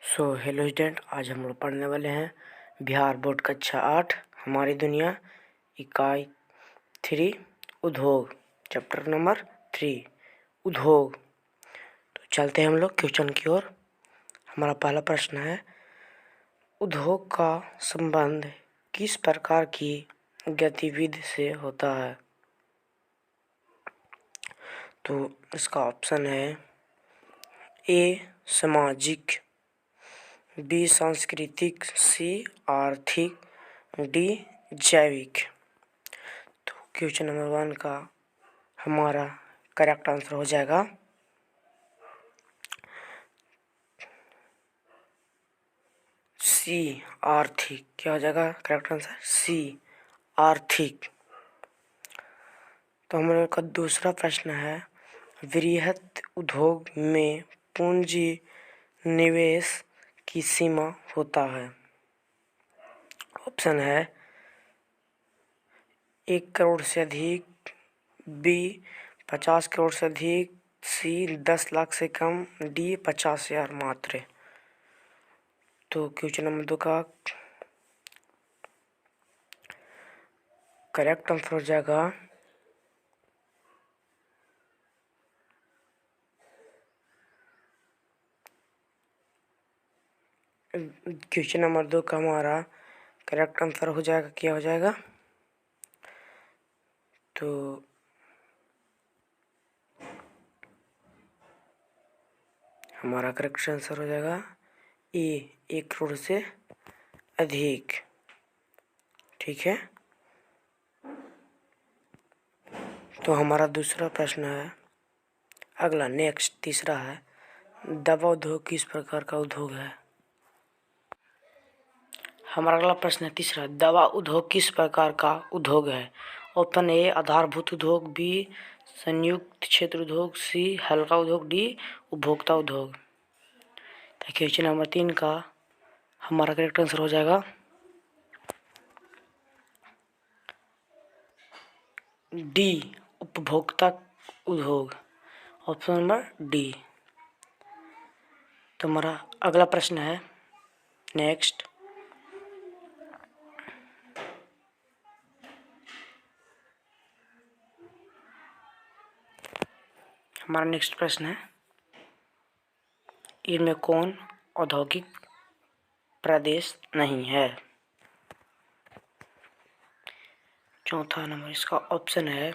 Hello student, आज हम लोग पढ़ने वाले हैं बिहार बोर्ड कक्षा 8 हमारी दुनिया इकाई 3 उद्योग चैप्टर नंबर 3 उद्योग। तो चलते हैं हम लोग क्वेश्चन की ओर। हमारा पहला प्रश्न है, उद्योग का संबंध किस प्रकार की गतिविधि से होता है? तो इसका ऑप्शन है ए सामाजिक, बी सांस्कृतिक, सी आर्थिक, डी जैविक। तो क्वेश्चन नंबर 1 का हमारा करेक्ट आंसर हो जाएगा सी आर्थिक। क्या हो जाएगा करेक्ट आंसर? सी आर्थिक। तो हम लोग का दूसरा प्रश्न है, वृहत उद्योग में पूंजी निवेश की सीमा होता है। ऑप्शन है 1 करोड़ से अधिक, बी 50 करोड़ से अधिक, सी 10 लाख से कम, डी 50,000 मात्र। तो क्वेश्चन नंबर 2 का करेक्ट आंसर हो जाएगा क्वेश्चन नंबर 2 का हमारा करेक्ट आंसर हो जाएगा, क्या हो जाएगा? तो हमारा करेक्ट आंसर हो जाएगा ए 1 करोड़ से अधिक। ठीक है। तो हमारा दूसरा प्रश्न है, अगला नेक्स्ट तीसरा है, दवा उद्योग किस प्रकार का उद्योग है? हमारा अगला प्रश्न है तीसरा, दवा उद्योग किस प्रकार का उद्योग है? ऑप्शन ए आधारभूत उद्योग, बी संयुक्त क्षेत्र उद्योग, सी हल्का उद्योग, डी उपभोक्ता उद्योग। क्वेश्चन नंबर 3 का हमारा करेक्ट आंसर हो जाएगा डी उपभोक्ता उद्योग। Option number D. तो हमारा अगला प्रश्न है नेक्स्ट, हमारा नेक्स्ट प्रश्न है, इनमें कौन औद्योगिक प्रदेश नहीं है? चौथा नंबर इसका ऑप्शन है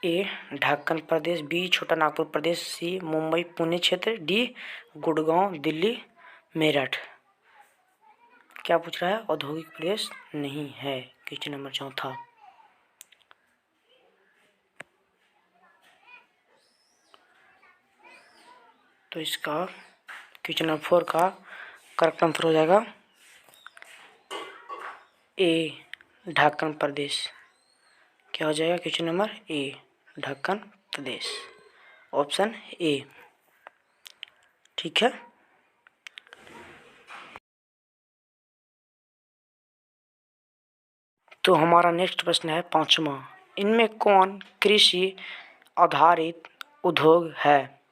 ए ढक्कन प्रदेश, बी छोटा नागपुर प्रदेश, सी मुंबई पुणे क्षेत्र, डी गुड़गांव दिल्ली मेरठ। क्या पूछ रहा है? औद्योगिक प्रदेश नहीं है। क्वेश्चन नंबर चौथा। तो इसका क्वेश्चन नंबर 4 का करेक्ट आंसर हो जाएगा ए ढक्कन प्रदेश। क्या हो जाएगा क्वेश्चन नंबर ए ढक्कन प्रदेश। Option A. ठीक है। तो हमारा नेक्स्ट प्रश्न है पांचवा, इनमें कौन कृषि आधारित उद्योग है?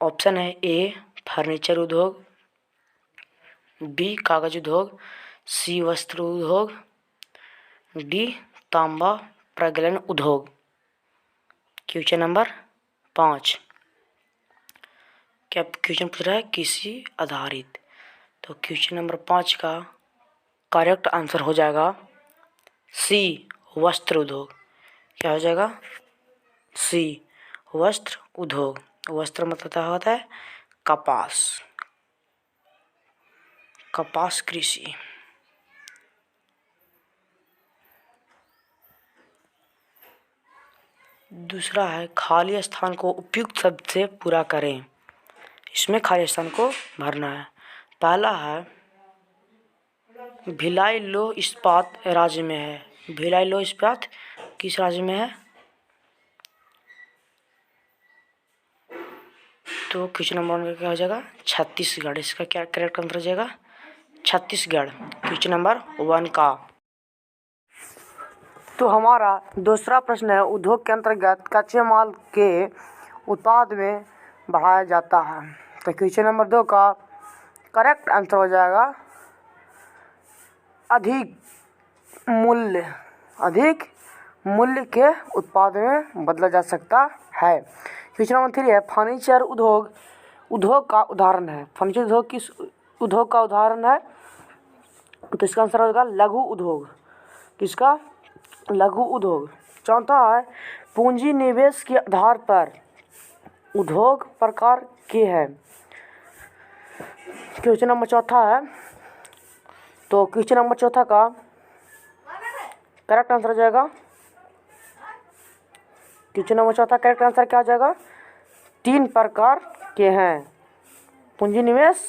ऑप्शन है ए फर्नीचर उद्योग, बी कागज उद्योग, सी वस्त्र उद्योग, डी तांबा प्रगलन उद्योग। Question number 5। क्या क्वेश्चन पूछ रहा है? कृषि आधारित। तो क्वेश्चन नंबर 5 का करेक्ट आंसर हो जाएगा सी वस्त्र उद्योग। क्या हो जाएगा? सी वस्त्र उद्योग। वस्त्र मतलब क्या होता है? कपास, कपास कृषि। दूसरा है, खाली स्थान को उपयुक्त शब्द से पूरा करें। इसमें खाली स्थान को भरना है। पहला है भिलाई लौह इस्पात राज्य में है। भिलाई लौह इस्पात किस राज्य में है? तो क्वेश्चन नंबर 1 क्या हो जाएगा? छत्तीसगढ़। इसका क्या करेक्ट आंसर हो जाएगा? छत्तीसगढ़। क्वेश्चन नंबर 1 का। तो हमारा दूसरा प्रश्न है, उद्योग के अंतर्गत कच्चे माल के उत्पाद में बढ़ाया जाता है। तो क्वेश्चन नंबर 2 का करेक्ट आंसर हो जाएगा अधिक मूल्य के उत्पाद में बदला जा सकता है। क्वेश्चन नंबर 3 है फर्नीचर उद्योग का उदाहरण है। फर्नीचर उद्योग किस उद्योग का उदाहरण है? तो इसका आंसर होगा लघु उद्योग। किसका? लघु उद्योग। चौथा है पूंजी निवेश के आधार पर उद्योग प्रकार के हैं। क्वेश्चन नंबर 4 है। तो क्वेश्चन नंबर 4 का करेक्ट आंसर हो जाएगा, क्वेश्चन नंबर 4 करेक्ट आंसर क्या हो जाएगा? 3 प्रकार के हैं। पूंजी निवेश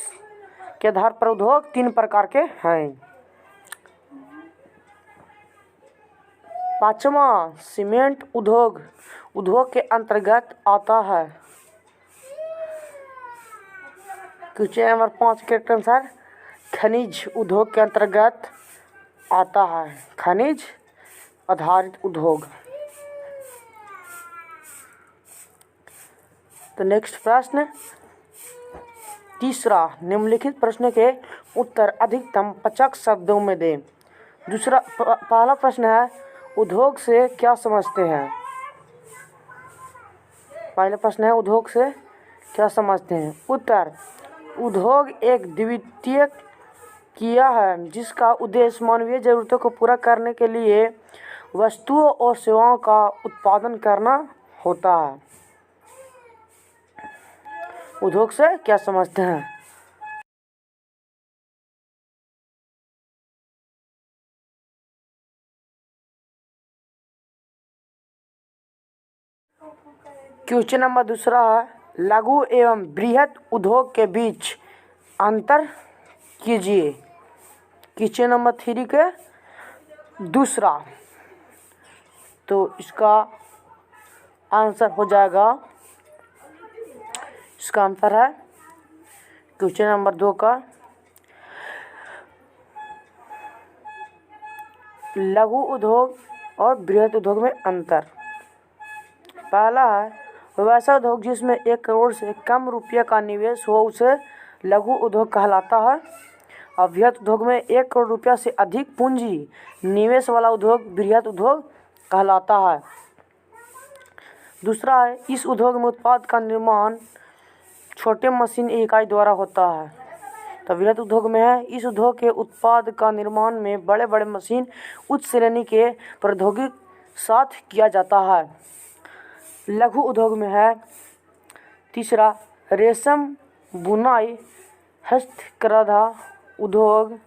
के आधार पर उद्योग 3 प्रकार के हैं। 5वां सीमेंट उद्योग के अंतर्गत आता है। क्वेश्चन नंबर 5 करेक्ट आंसर खनिज उद्योग के अंतर्गत आता है। खनिज आधारित उद्योग। तो नेक्स्ट प्रश्न तीसरा, निम्नलिखित प्रश्न के उत्तर अधिकतम 50 शब्दों में दें। पहला प्रश्न है उद्योग से क्या समझते हैं? पहला प्रश्न है उद्योग से क्या समझते हैं? उत्तर, उद्योग एक द्वितीय क्रिया है जिसका उद्देश्य मानवीय जरूरतों को पूरा करने के लिए वस्तुओं और सेवाओं का उत्पादन करना होता है। उद्योग से क्या समझते हैं? क्वेश्चन नंबर 2 है लघु एवं बृहत उद्योग के बीच अंतर कीजिए। क्वेश्चन नंबर 3 के दूसरा, तो इसका आंसर हो जाएगा, इसका आंसर है क्वेश्चन नंबर 2 का लघु उद्योग और बृहत उद्योग में अंतर। पहला है वैसा उद्योग जिसमें 1 करोड़ से कम रुपये का निवेश हो उसे लघु उद्योग कहलाता है। और बृहत उद्योग में 1 करोड़ रुपया से अधिक पूंजी निवेश वाला उद्योग बृहत उद्योग कहलाता है। दूसरा है इस उद्योग में उत्पाद का निर्माण छोटे मशीन इकाई द्वारा होता है। तो बृहत उद्योग में है इस उद्योग के उत्पाद का निर्माण में बड़े बड़े मशीन उच्च श्रेणी के प्रौद्योगिकी साथ किया जाता है। लघु उद्योग में है तीसरा रेशम बुनाई हस्तकरघा उद्योग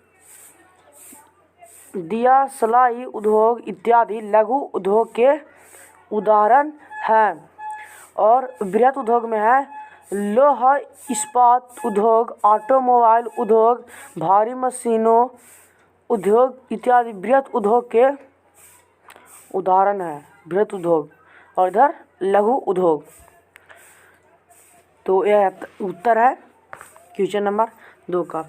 दिया सिलाई उद्योग इत्यादि लघु उद्योग के उदाहरण हैं। और बृहत उद्योग में है लोहा इस्पात उद्योग ऑटोमोबाइल उद्योग भारी मशीनों उद्योग इत्यादि बृहत उद्योग के उदाहरण है। बृहत उद्योग और इधर लघु उद्योग। तो यह उत्तर है क्वेश्चन नंबर 2 का।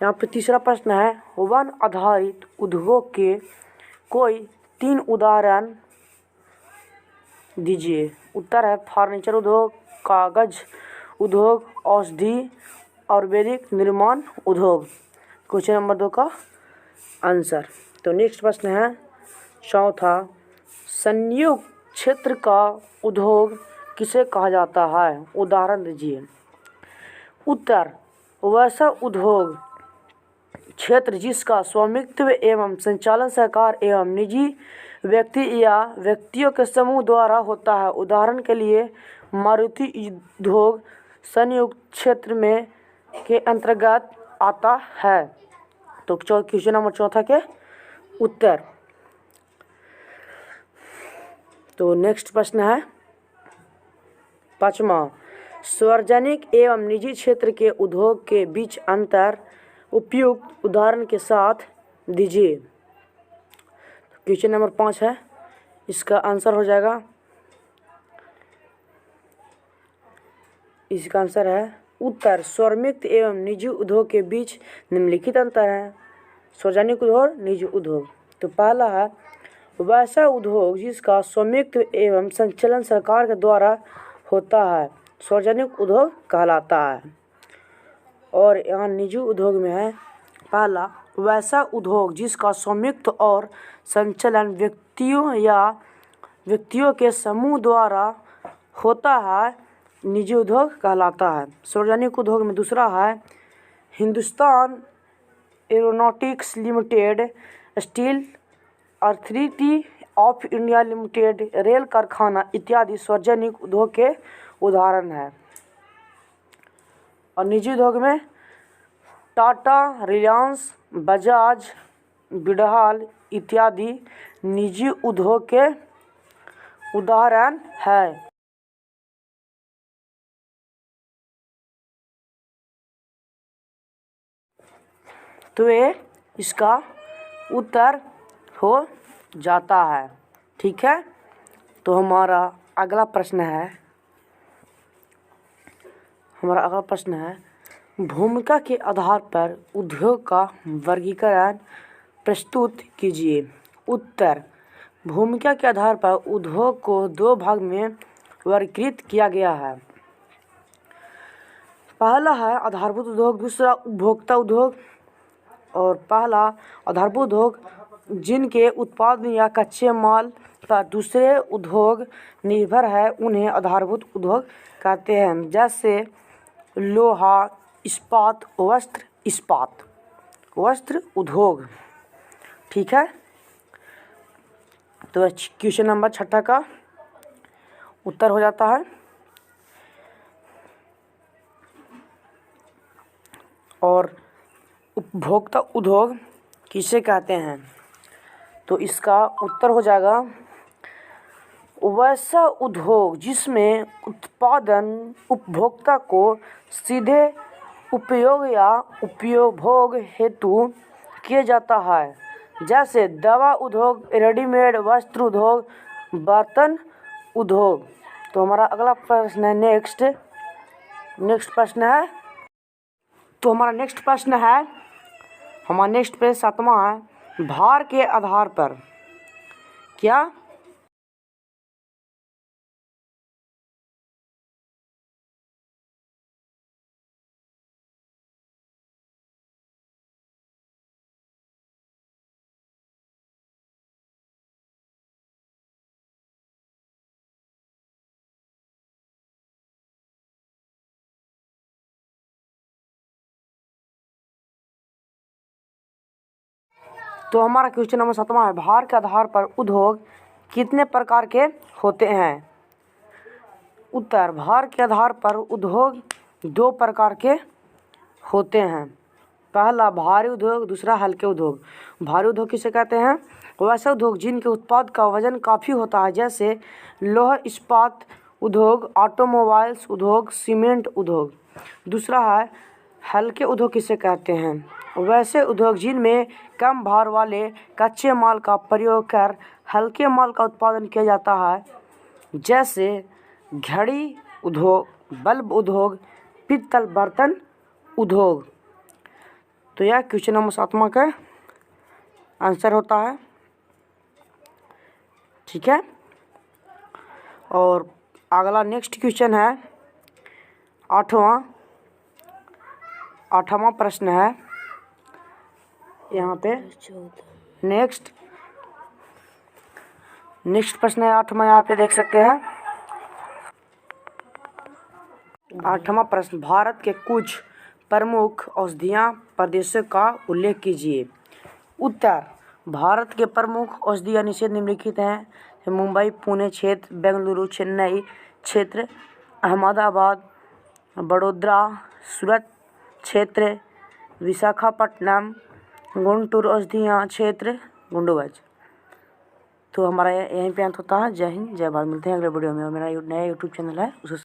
यहाँ पे तीसरा प्रश्न है वन आधारित उद्योग के कोई 3 उदाहरण दीजिए। उत्तर है फर्नीचर उद्योग, कागज उद्योग, औषधि और वैदिक निर्माण उद्योग। क्वेश्चन नंबर 2 का आंसर। तो नेक्स्ट प्रश्न है चौथा, संयुक्त क्षेत्र का उद्योग किसे कहा जाता है? उदाहरण दीजिए। उत्तर, वैसा उद्योग क्षेत्र जिसका स्वामित्व एवं संचालन सरकार एवं निजी व्यक्ति या व्यक्तियों के समूह द्वारा होता है। उदाहरण के लिए मारुति उद्योग संयुक्त क्षेत्र में के अंतर्गत आता है। तो क्वेश्चन नंबर 4 के उत्तर। तो नेक्स्ट प्रश्न है 5वां, सार्वजनिक एवं निजी क्षेत्र के उद्योग के बीच अंतर उपयुक्त उदाहरण के साथ दीजिए। क्वेश्चन नंबर 5 है, इसका आंसर हो जाएगा, इसका आंसर है उत्तर, स्वामित्व एवं निजी उद्योग के बीच निम्नलिखित अंतर है। सार्वजनिक उद्योग और निजी उद्योग। तो पहला है वैसा उद्योग जिसका स्वामित्व एवं संचालन सरकार के द्वारा होता है। सार्वजनिक उद्योग कहलाता है। और यहाँ निजी उद्योग में है पहला वैसा उद्योग जिसका स्वामित्व और संचालन व्यक्तियों के समूह द्वारा होता है, निजी उद्योग कहलाता है। सार्वजनिक उद्योग में दूसरा है Hindustan aeronautics limited, steel authority of India limited, rail कारखाना इत्यादि सार्वजनिक उद्योग के उदाहरण है। और निजी उद्योग में टाटा, रिलायंस, बजाज, बिडहाल इत्यादि निजी उद्योग के उदाहरण है। तो ये इसका उत्तर हो जाता है। ठीक है, तो हमारा अगला प्रश्न है भूमिका के आधार पर उद्योग का वर्गीकरण प्रस्तुत कीजिए। उत्तर भूमिका के आधार पर उद्योग को दो भाग में वर्गीकृत किया गया है। पहला है आधारभूत उद्योग, दूसरा उपभोक्ता उद्योग। और पहला आधारभूत उद्योग जिनके उत्पादन या कच्चे माल पर दूसरे उद्योग निर्भर है उन्हें आधारभूत उद्योग कहते हैं, जैसे लोहा, इस्पात, वस्त्र उद्योग। ठीक है, तो क्वेश्चन नंबर 6 का उत्तर हो जाता है। और उपभोक्ता उद्योग किसे कहते हैं, तो इसका उत्तर हो जाएगा वैसा उद्योग जिसमें उत्पादन उपभोक्ता को सीधे उपयोग या उपभोग हेतु किया जाता है, जैसे दवा उद्योग, रेडीमेड वस्त्र उद्योग, बर्तन उद्योग। तो हमारा अगला प्रश्न है नेक्स्ट प्रश्न है हमारा नेक्स्ट प्रश्न 7वां है भार के आधार पर क्या तो हमारा क्वेश्चन नंबर 7वां है भार के आधार पर उद्योग कितने प्रकार के होते हैं। उत्तर भार के आधार पर उद्योग 2 प्रकार के होते हैं। पहला भारी उद्योग, दूसरा हल्के उद्योग। भारी उद्योग किसे कहते हैं, वैसे उद्योग जिनके उत्पाद का वजन काफ़ी होता है, जैसे लौह इस्पात उद्योग, ऑटोमोबाइल्स उद्योग, सीमेंट उद्योग। दूसरा है हल्के उद्योग किसे कहते हैं, वैसे उद्योग जिनमें कम भार वाले कच्चे माल का प्रयोग कर हल्के माल का उत्पादन किया जाता है, जैसे घड़ी उद्योग, बल्ब उद्योग, पीतल बर्तन उद्योग। तो यह क्वेश्चन नंबर 7वां का आंसर होता है। ठीक है, और अगला नेक्स्ट क्वेश्चन है 8वां प्रश्न है यहाँ पे। नेक्स्ट प्रश्न है 8वां, यहाँ पे देख सकते हैं। 8वां प्रश्न भारत के कुछ प्रमुख औषधीय प्रदेशों का उल्लेख कीजिए। उत्तर भारत के प्रमुख औषधीय निषेध निम्नलिखित हैं, मुंबई, पुणे क्षेत्र, बेंगलुरु, चेन्नई क्षेत्र, अहमदाबाद, बड़ोदरा, सूरत क्षेत्र, विशाखापट्टनम, गुंटूर औषधीय क्षेत्र, गुंडूबाज। तो हमारा यहीं पे अंत होता है। जय हिंद, जय भारत। मिलते हैं अगले वीडियो में। और मेरा नया यूट्यूब चैनल है, उसे